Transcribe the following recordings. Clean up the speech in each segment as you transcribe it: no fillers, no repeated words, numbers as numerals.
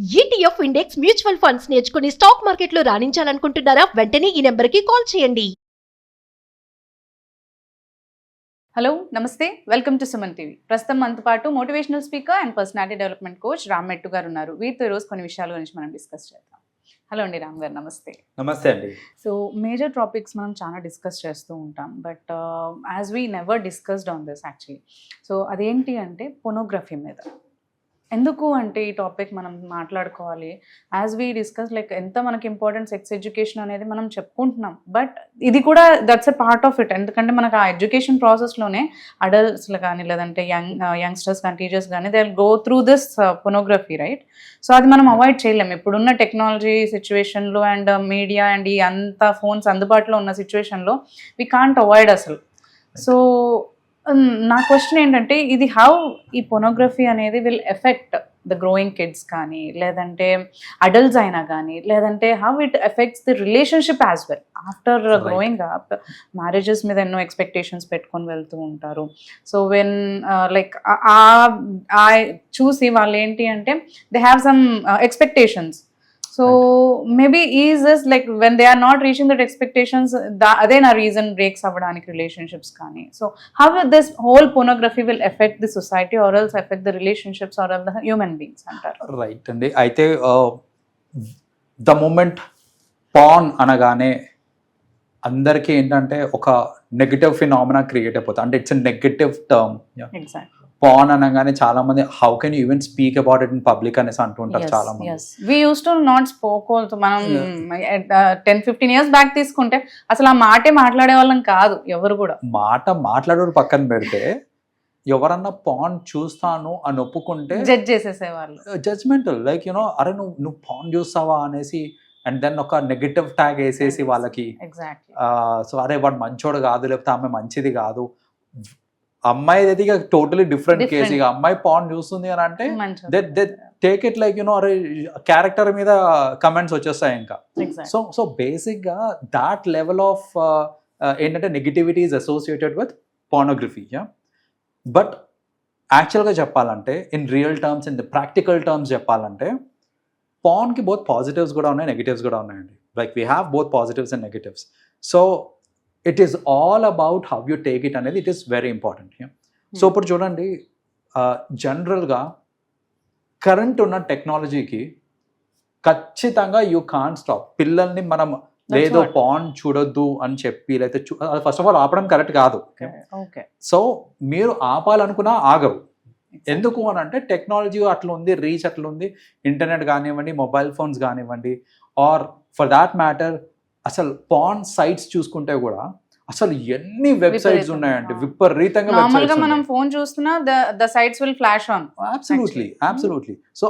ETF index mutual funds నేర్చుకుని stock మార్కెట్లో రాణించాలనుకుంటున్నారా? వెంటనే ఈ నెంబర్కి కాల్ చేయండి. హలో నమస్తే, వెల్కమ్ టు సుమన్ టీవీ. ప్రస్తుతం మనతో పాటు motivational speaker and personality development coach Ram మెట్టు గారు ఉన్నారు. వీరితో ఈరోజు కొన్ని విషయాల గురించి మనం డిస్కస్ చేద్దాం. హలో అండి రామ్ గారు, నమస్తే. నమస్తే అండి. సో మేజర్ టాపిక్స్ మనం చాలా డిస్కస్ చేస్తూ ఉంటాం, but as we never discussed on this actually. So అదేంటి అంటే పొనోగ్రఫీ మీద. ఎందుకు అంటే ఈ టాపిక్ మనం మాట్లాడుకోవాలి, యాజ్ వీ డిస్కస్ లైక్ ఎంత మనకి ఇంపార్టెంట్ సెక్స్ ఎడ్యుకేషన్ అనేది మనం చెప్పుకుంటున్నాం, బట్ ఇది కూడా that's a part of it. ఎందుకంటే మనకు ఆ ఎడ్యుకేషన్ ప్రాసెస్లోనే అడల్ట్స్లో కానీ లేదంటే యంగ్స్టర్స్ కానీ టీచర్స్ కానీ they will go through this pornography, right? So అది మనం అవాయిడ్ చేయలేము ఇప్పుడున్న టెక్నాలజీ సిచ్యువేషన్లో అండ్ మీడియా అండ్ ఈ అంత ఫోన్స్ అందుబాటులో ఉన్న సిచ్యువేషన్లో వీ కాంట్ అవాయిడ్ అసలు. సో నా క్వశ్చన్ ఏంటంటే, ఇది హౌ ఈ పొనోగ్రఫీ అనేది will effect the growing kids కానీ లేదంటే అడల్ట్స్ అయినా కానీ, లేదంటే how it effects the relationship as well after growing up. Marriages మీద ఎన్నో ఎక్స్పెక్టేషన్స్ పెట్టుకొని వెళ్తూ ఉంటారు. సో వెన్ లైక్ చూసి వాళ్ళు ఏంటి అంటే they have some expectations. So maybe is this like when they are not reaching that expectations, అదే నా రీజన్ బ్రేక్స్ అవ్వడానికి రిలేషన్షిప్స్ కానీ. So how this whole pornography will affect the society or else affect the relationships or the human beings అంటారు? Right అండి. అయితే the moment pan అనగానే అందరికీ ఏంటంటే ఒక నెగటివ్ ఫినామినా క్రియేట్ అయిపోతుంది. అంటే it's a negative term. Exactly. Porn అనగానే చాలా మంది how can you even speak about it in public అనేసి అంటుంటారు చాలా మంది. We use to not spoke also. మనం 10-15 years బ్యాక్ తీసుకుంటే అసలు ఆ మాటే మాట్లాడే వాళ్ళం కాదు ఎవరు కూడా. మాట్లాడే పక్కన పెడితే ఎవరన్నా పాన్ చూస్తాను అని ఒప్పుకుంటే జడ్జ్ చేసేసేవాళ్ళు. జడ్జ్మెంటల్, లైక్ యునో, అరే నువ్వు పాన్ చూస్తావా అనేసి, అండ్ దెన్ ఒక నెగటివ్ ట్యాగ్ వేసేసి వాళ్ళకి. ఎగ్జాక్ట్లీ. సో అరే వాడు మంచోడు కాదు, లేకపోతే ఆమె మంచిది కాదు. అమ్మాయి అయితే ఇక టోటలీ డిఫరెంట్ కేసు. ఇక అమ్మాయి పాన్ చూస్తుంది అని అంటే they take it like you know, అరే క్యారెక్టర్ మీద కమెంట్స్ వచ్చేస్తాయి ఇంకా. సో బేసిక్ గా దాట్ లెవెల్ ఆఫ్ ఏంటంటే negativity is associated with pornography. But యాక్చువల్గా చెప్పాలంటే in real terms, in the practical terms చెప్పాలంటే పాన్కి బోత్ పాజిటివ్స్ కూడా ఉన్నాయి, నెగిటివ్స్ కూడా ఉన్నాయండి. Like we have both positives and negatives. So it is all about how you take it అనేది, it is very important. So ఇప్పుడు చూడండి, జనరల్గా కరెంట్ ఉన్న టెక్నాలజీకి ఖచ్చితంగా యూ కాంట్ స్టాప్. పిల్లల్ని మనం లేదో పాన్ చూడొద్దు అని చెప్పి లేకపోతే ఫస్ట్ ఆఫ్ ఆల్ ఆపడం కరెక్ట్ కాదు. సో మీరు ఆపాలనుకున్నా ఆగరు. ఎందుకు అని అంటే టెక్నాలజీ అట్లా ఉంది, రీచ్ అట్లా ఉంది. ఇంటర్నెట్ కానివ్వండి, మొబైల్ ఫోన్స్ కానివ్వండి, ఆర్ ఫర్ దాట్ మ్యాటర్ అసలు పాన్ సైట్స్ చూసుకుంటే కూడా అసలు ఎన్ని వెబ్సైట్స్ ఉన్నాయండి, విపరీతంగా. నార్మల్గా మనం ఫోన్ చూస్తున్నా the sites will flash on. Absolutely. So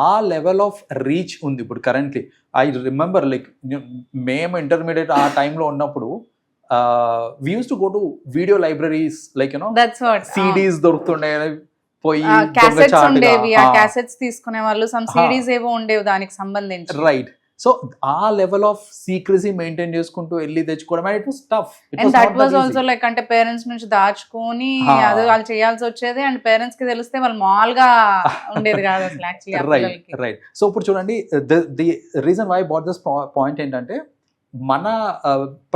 ఆ లెవెల్ ఆఫ్ రీచ్ ఉంది ఇప్పుడు కరెంట్లీ. ఐ రిమెంబర్ లైక్ మేము ఇంటర్మీడియట్ ఆ టైంలో ఉన్నప్పుడు we use to go to video libraries, like you know CDs దొరుకుతుండే, పోయి క్యాసెట్స్ ఉండేవి, ఆ క్యాసెట్స్ తీసుకునే వాళ్ళు, సమ్ సిడీస్ ఏవో ఉండేవి దానికి సంబంధించి. రైట్. సో ఆ లెవెల్ ఆఫ్ సీక్రసీ మెయింటైన్ చేసుకుంటూ వెళ్ళి తెచ్చుకోవడం, it was tough. And that was also like అంటే పేరెంట్స్ నుంచి దాచుకొని అది వాళ్ళు చేయాల్సి వచ్చేది, అండ్ పేరెంట్స్ కి తెలిస్తే వాళ్ళు మామూలుగా ఉండేది కాదు అసలు యాక్చువల్లీ. రైట్. సో ఇప్పుడు చూడండి, the reason why but this point ఏంటంటే, మన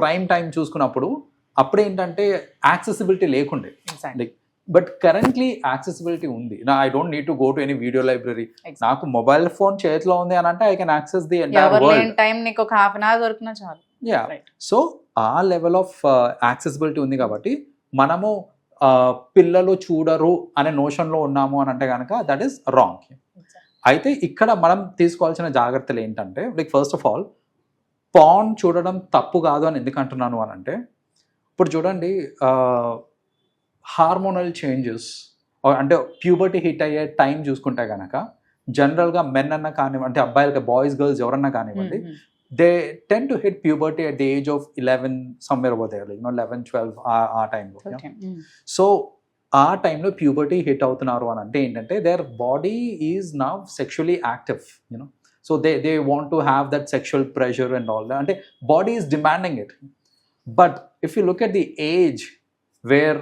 ప్రైమ్ టైం చూసుకున్నప్పుడు అప్పుడు ఏంటంటే యాక్సెసిబిలిటీ లేకుండే. లైక్ బట్ కరెంట్లీ యాక్సెసిబిలిటీ ఉంది. I don't need to go to any video library. నాకు మొబైల్ ఫోన్ చేతిలో ఉంది అని అంటే I can access the entire world. Time నీకు ఒక హాఫ్ అన్ అవర్ దొరికినా చాలు. యా. సో ఆ లెవెల్ ఆఫ్ యాక్సెసిబిలిటీ ఉంది కాబట్టి మనము పిల్లలు చూడరు అనే నోషన్లో ఉన్నాము అని అంటే కనుక దట్ ఈస్ రాంగ్. అయితే ఇక్కడ మనం తీసుకోవాల్సిన జాగ్రత్తలు ఏంటంటే, like first of all pan చూడడం తప్పు కాదు అని ఎందుకు అంటున్నాను అని అంటే, ఇప్పుడు చూడండి హార్మోనల్ చేంజెస్ అంటే ప్యూబర్టీ హిట్ అయ్యే టైం చూసుకుంటే కనుక జనరల్గా మెన్ అన్న కానివ్వండి, అంటే అబ్బాయిలకి బాయ్స్ గర్ల్స్ ఎవరన్నా కానివ్వండి, they tend to hit puberty at the age of 11 somewhere over there, like 11-12 ఆ టైంలో. సో ఆ టైంలో ప్యూబర్టీ హిట్ అవుతున్నారు అని అంటే ఏంటంటే their body is now sexually active, you know. So they want to have that sexual pressure and all that, అంటే body is demanding it. But if you look at the age where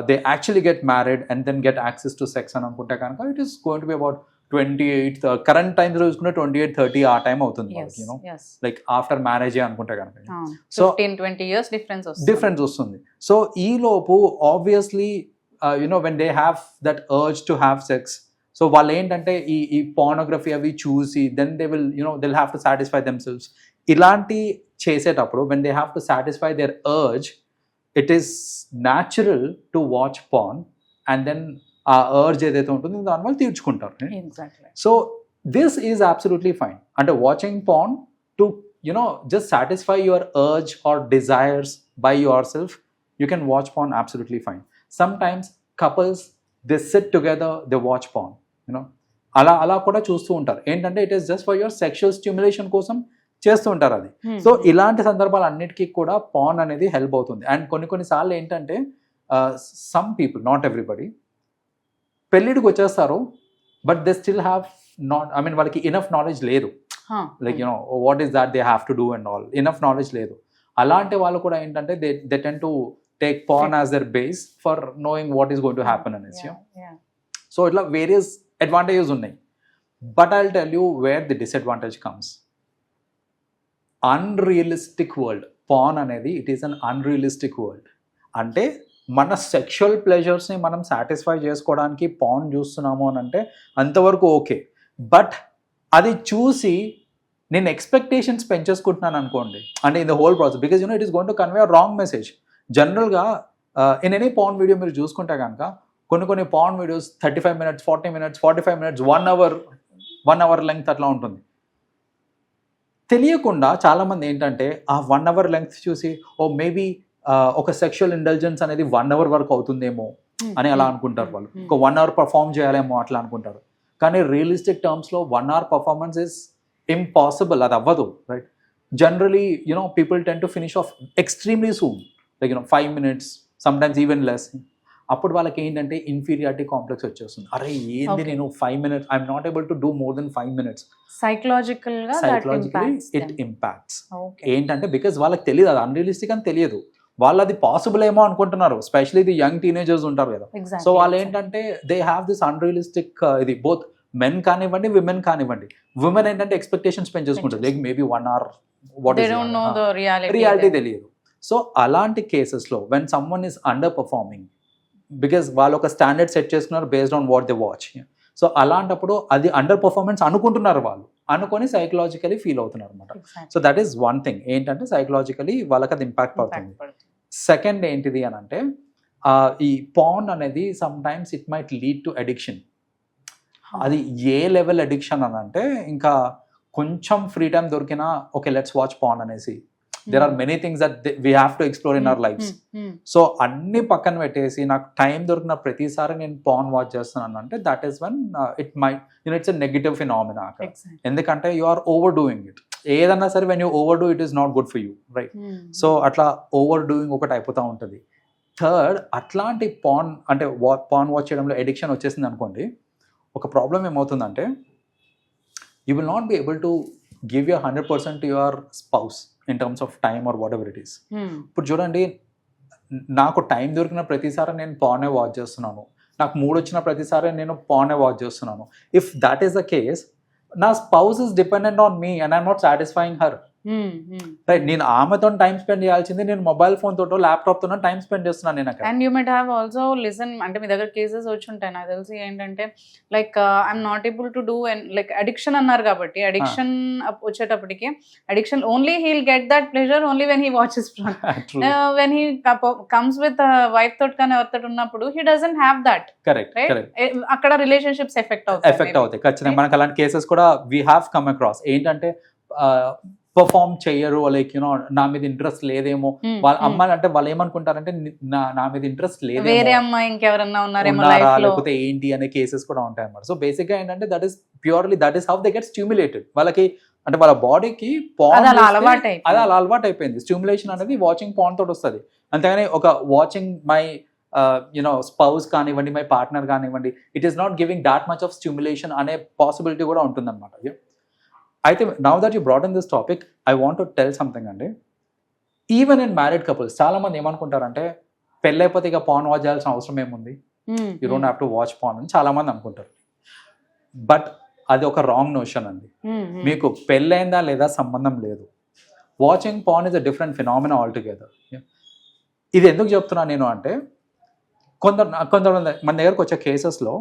they actually get married and then get access to sex and anukunte kanaka, it is going to be about 28 current time చూసుకుంటే 28-30 ఆ time అవుతుంది Yes, you know yes. Like after marriage అనుకుంటే కనుక so So, 15-20 years difference వస్తుంది. Difference వస్తుంది. So ఈ లోపు obviously you know when they have that urge to have sex, so వాళ్ళు ఏంటంటే ఈ పార్నోగ్రఫీ అవి చూసి then they will you know they'll have to satisfy themselves. ఇలాంటి చేసేటప్పుడు when they have to satisfy their urge, it is natural to watch porn and then ఆ urge ఏదైతే ఉంటుందో దానివల్ల తీర్చుకుంటారు. Exactly. So this is absolutely fine. అంటే watching porn to just satisfy your urge or desires by yourself, you can watch porn absolutely fine. Sometimes couples, they sit together, they watch porn, అలా కూడా చూస్తూ ఉంటారు. ఏంటంటే it is just for your sexual stimulation కోసం చేస్తూ ఉంటారు అది. So ఇలాంటి సందర్భాలు అన్నిటికీ కూడా పార్న్ అనేది హెల్ప్ అవుతుంది. అండ్ కొన్నిసార్లు ఏంటంటే సమ్ పీపుల్, నాట్ ఎవ్రీబడి, పెళ్ళిడికి వచ్చేస్తారు బట్ దే స్టిల్ హ్యావ్ వాళ్ళకి ఇనఫ్ నాలెడ్జ్ లేదు. Like what is that they have to do and all, enough knowledge లేదు. అలాంటి వాళ్ళు కూడా ఏంటంటే they tend to take porn as their base for knowing what is going to happen అనేసి. So ఇట్లా various advantages ఉన్నాయి. But I will tell you where the disadvantage comes. Unrealistic world porn అనేది, it is an unrealistic world. అంటే మన sexual ప్లెజర్స్ని మనం satisfy చేసుకోవడానికి porn చూస్తున్నాము అని అంటే అంతవరకు ఓకే. బట్ అది చూసి నేను ఎక్స్పెక్టేషన్స్ పెంచేసుకుంటున్నాను అనుకోండి, అంటే in the whole process, because it is going to convey a wrong message. జనరల్గా ఇన్ ఎనీ పార్న్ వీడియో మీరు చూసుకుంటే కనుక కొన్ని porn videos 35 minutes, 40 minutes, 45 minutes, 1 hour length అట్లా ఉంటుంది. తెలియకుండా చాలామంది ఏంటంటే ఆ 1 hour లెంగ్త్ చూసి మేబీ ఒక సెక్షువల్ ఇంటెలిజెన్స్ అనేది 1 hour వరకు అవుతుందేమో అని అలా అనుకుంటారు. వాళ్ళు ఒక 1 hour పర్ఫామ్ చేయాలేమో అట్లా అనుకుంటారు. కానీ రియలిస్టిక్ టర్మ్స్లో 1 hour పర్ఫార్మెన్స్ ఇస్ ఇంపాసిబుల్, అది అవ్వదు, right? Generally people tend to finish off extremely soon, like 5 minutes, sometimes even less. అప్పుడు వాళ్ళకి ఏంటంటే ఇన్ఫీరియారిటీ కాంప్లెక్స్ వచ్చేస్తుంది. అరే ఏంది నేను 5 minutes, I'm not able to do more than 5 minutes. Psychologically it impacts. ఏంటంటే బికాజ్ వాళ్ళకి తెలియదు, అది అన్రియలిస్టిక్ అని తెలియదు. వాళ్ళు అది పాసిబుల్ ఏమో అనుకుంటున్నారు, స్పెషల్లీ ది యంగ్ టీనేజర్స్ ఉంటారు కదా. సో వాళ్ళు ఏంటంటే దే హ్యావ్ దిస్ అన్రియలిస్టిక్, ఇది బోత్ మెన్ కానివ్వండి విమెన్ కానివ్వండి. విమెన్ ఏంటంటే ఎక్స్పెక్టేషన్స్ పెంచేసుకుంటారు, like maybe 1 hour, what reality తెలియదు. సో అలాంటి కేసెస్లో when someone is under performing, because వాళ్ళు ఒక స్టాండర్డ్ సెట్ చేసుకున్నారు based on what they watch. So అలాంటప్పుడు అది అండర్ పర్ఫార్మెన్స్ అనుకుంటున్నారు, వాళ్ళు అనుకొని సైకలాజికలీ ఫీల్ అవుతున్నారు అనమాట. So that is one thing, ఏంటంటే సైకలాజికలీ వాళ్ళకి అది ఇంపాక్ట్ పడుతుంది. సెకండ్ ఏంటిది అని అంటే ఈ పార్న్ అనేది some times it might lead to addiction. అది ఏ లెవెల్ అడిక్షన్ అని అంటే, ఇంకా కొంచెం ఫ్రీ టైం దొరికినా ఓకే లెట్స్ వాచ్ పార్న్ అనేసి, there are many things that we have to explore in our lives. So అన్ని పక్కన పెట్టేసి నాకు టైం దొరికిన ప్రతిసారి నేను పార్న్ వాచ్ చేస్తున్నాను అంటే that is one it might it's a negative phenomena. ఎందుకంటే you are over doing it. ఏదన్నా సరే when you over do it is not good for you, right? So అట్లా ఓవర్ డూయింగ్ ఒకటి అయిపోతూ ఉంటుంది. థర్డ్, అట్లాంటి పార్న్ అంటే పార్న్ వాచ్ చేయడంలో ఎడిక్షన్ వచ్చేసింది అనుకోండి, ఒక ప్రాబ్లం ఏమవుతుందంటే you will not be able to give your 100% to your spouse in terms of time or whatever it is. ఇప్పుడు చూడండి, నాకు టైం దొరికిన ప్రతిసారి నేను పార్నే వాచ్ చేస్తున్నాను, నాకు మూడ్ వచ్చిన ప్రతిసారి నేను పార్నే వాచ్ చేస్తున్నాను. If that is the case, నా spouse is dependent on me and I'm not satisfying her, right? నేను ఆమెతో టైం స్పెండ్ చేయాల్సింది నేను మొబైల్ ఫోన్ తోటో ల్యాప్టాప్ తోనో టైం స్పెండ్ చేస్తున్నాను నేను అక్కడ. And you might have also listen, అంటే మీ దగ్గర కేసెస్ వచ్చి ఉంటాయి నాకు తెలిసి, ఏంటంటే like I'm not able to do and like addiction అన్నారు కాబట్టి, అడిక్షన్ వచ్చేటప్పటికి addiction only heal get that pleasure only when he watches porn. When he comes with wife తోటి కానీ ఎవరితో ఉన్నప్పుడు he doesn't have that. Correct, అక్కడ relationships effect అవుతాయి. ఖచ్చితంగా మనకు అలాంటి కేసెస్ కూడా వీ హ్యావ్ కమ్ అక్రాస్. ఏంటంటే పర్ఫామ్ చేయరు, లైక్ నా మీద ఇంట్రెస్ట్ లేదేమో, వాళ్ళ అమ్మాయిలు అంటే వాళ్ళు ఏమనుకుంటారంటే నా మీద ఇంట్రెస్ట్ లేదు, వేరే అమ్మాయి ఇంకెవరన్నా ఉన్నారేమో లేకపోతే ఏంటి అనే కేసెస్ కూడా ఉంటాయి అన్నమాట. సో బేసిక్ గా ఏంటంటే that is purely that is how they get stimulated. వాళ్ళకి అంటే వాళ్ళ బాడీకి పార్న్ అది అలా అలవాటు అయిపోయింది. స్టిమ్యులేషన్ అనేది వాచింగ్ పార్న్ తోటి వస్తుంది. అంతేగాని ఒక వాచింగ్ మై స్పౌస్ కానివ్వండి, మై పార్ట్నర్ కానివ్వండి, it is not giving that much of stimulation అనే పాసిబిలిటీ కూడా ఉంటుంది అనమాట. అయితే now that you brought in this topic, I want to tell something అండి. ఈవెన్ ఇన్ మ్యారీడ్ కపుల్స్ చాలా మంది ఏమనుకుంటారంటే పెళ్ళైపోతే ఇక పార్న్ వాచ్ చేయాల్సిన అవసరం ఏముంది, you don't have to watch porn అని చాలా మంది అనుకుంటారు. బట్ అది ఒక రాంగ్ నోషన్ అండి. మీకు పెళ్ళైందా లేదా సంబంధం లేదు. Watching porn is a different phenomena altogether. ఇది ఎందుకు చెప్తున్నా నేను అంటే, కొంతమంది మన దగ్గరకు వచ్చే కేసెస్లో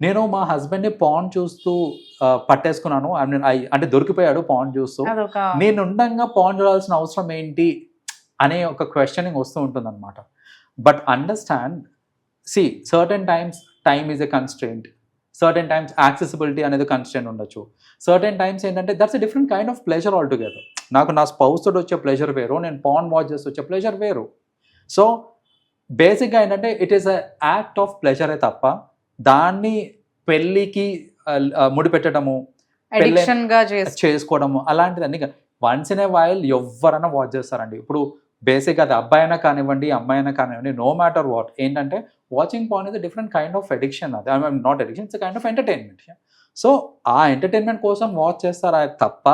నేను మా హస్బెండ్ని పాన్ చూస్తూ పట్టేసుకున్నాను, అంటే దొరికిపోయాడు పాన్ చూస్తూ, నేను ఉండంగా పాన్ చూడాల్సిన అవసరం ఏంటి అనే ఒక క్వశ్చనింగ్ వస్తూ ఉంటుంది అనమాట. But understand, certain times time is a constraint, certain times accessibility అనేది కన్స్ట్రెయింట్ ఉండొచ్చు, సర్టెన్ టైమ్స్ ఏంటంటే that's a different kind of pleasure all together. నాకు నా స్పౌస్ తోటి వచ్చే ప్లెజర్ వేరు, నేను పాన్ వాచ్ చేసి వచ్చే ప్లెజర్ వేరు. సో బేసిక్గా ఏంటంటే it is a act of ప్లెజరే తప్ప దాన్ని పెళ్ళికి ముడిపెట్టడము, చేసుకోవడము అలాంటిది అన్ని వన్స్ ఇన్ ఏ వైల్ ఎవరైనా వాచ్ చేస్తారండి. ఇప్పుడు బేసిక్ అది అబ్బాయి అయినా కానివ్వండి, అమ్మాయి అయినా కానివ్వండి, నో మ్యాటర్ వాట్, ఏంటంటే watching porn is a different kind of addiction. అది not addiction, it's kind of entertainment. So ఆ ఎంటర్టైన్మెంట్ కోసం వాచ్ చేస్తారా తప్ప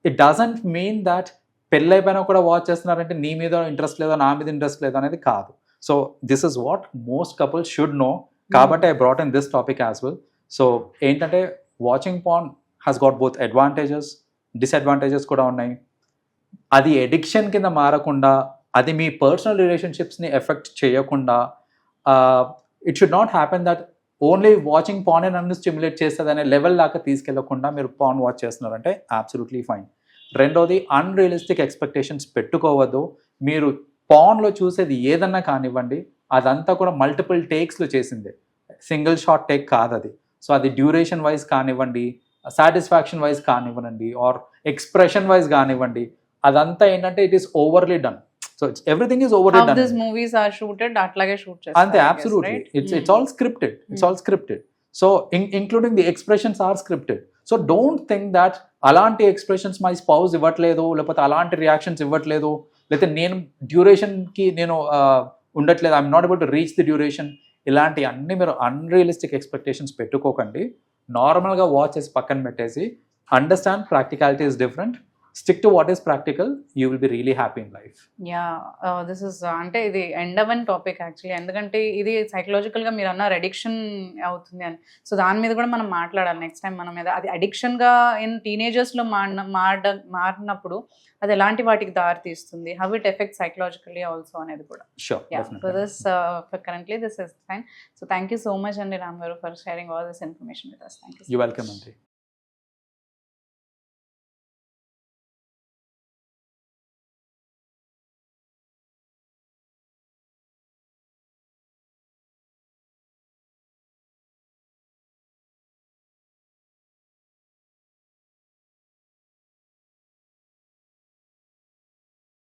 ఇట్ డజంట్ మీన్ దట్ పెళ్ళైపోయినా కూడా వాచ్ చేస్తున్నారంటే నీ మీద ఇంట్రెస్ట్ లేదా నా మీద ఇంట్రెస్ట్ లేదా అనేది కాదు. So this is what most couples should know. కాబట్టి I brought in this topic as well. So ఏంటంటే watching porn has got both advantages, disadvantages కూడా ఉన్నాయి. అది ఎడిక్షన్ కింద మారకుండా, అది మీ పర్సనల్ రిలేషన్షిప్స్ని ఎఫెక్ట్ చేయకుండా, it should not happen that only watching porn నన్ను స్టిమ్యులేట్ చేస్తుంది అనే లెవెల్ దాకా తీసుకెళ్లకుండా మీరు పాన్ వాచ్ చేస్తున్నారంటే అబ్సల్యూట్లీ ఫైన్. రెండోది, అన్రియలిస్టిక్ ఎక్స్పెక్టేషన్స్ పెట్టుకోవద్దు. మీరు పాన్లో చూసేది ఏదన్నా కానివ్వండి, అదంతా కూడా మల్టిపుల్ టేక్స్లో చేసిందే, సింగిల్ షాట్ టేక్ కాదు అది. సో అది డ్యూరేషన్ వైజ్ కానివ్వండి, సాటిస్ఫాక్షన్ వైజ్ కానివ్వండి, ఆర్ ఎక్స్ప్రెషన్ వైజ్ కానివ్వండి, అదంతా ఏంటంటే it is overly done. So everything is overly done. Movies are shooted అట్లాగే షూట్ చేస్తారు అంతే, absolutely. It's all scripted, it's all scripted. So including the expressions are scripted. So don't think that అలాంటి expressions my spouse ఇవ్వట్లేదు, లేకపోతే అలాంటి reactions ఇవ్వట్లేదు, లేకపోతే నేను డ్యూరేషన్కి నేను ఉండట్లేదు, I'm not able to reach the duration, ఇలాంటి అన్ని మీరు అన్రియలిస్టిక్ ఎక్స్పెక్టేషన్స్ పెట్టుకోకండి. నార్మల్గా వాచ్ చేసి పక్కన పెట్టేసి understand practicality is different, stick to what is practical, you will be really happy in life. This is అంటే ఇది ఎండ్ అవన్ టాపిక్ యాక్చువల్లీ, ఎందుకంటే ఇది సైకలాజికల్గా మీరు అన్నారు అడిక్షన్ అవుతుంది అని. సో దాని మీద కూడా మనం మాట్లాడాలి నెక్స్ట్ టైం మన మీద. అది అడిక్షన్గా ఇన్ టీనేజర్స్లో మారినప్పుడు అది ఎలాంటి వాటికి దారి తీస్తుంది, how it effect psychologically also అనేది కూడా. So this currently this is fine. So thank you so much అండి రామ్ గారు for sharing all this information with us. Thank you. You're welcome, Andri.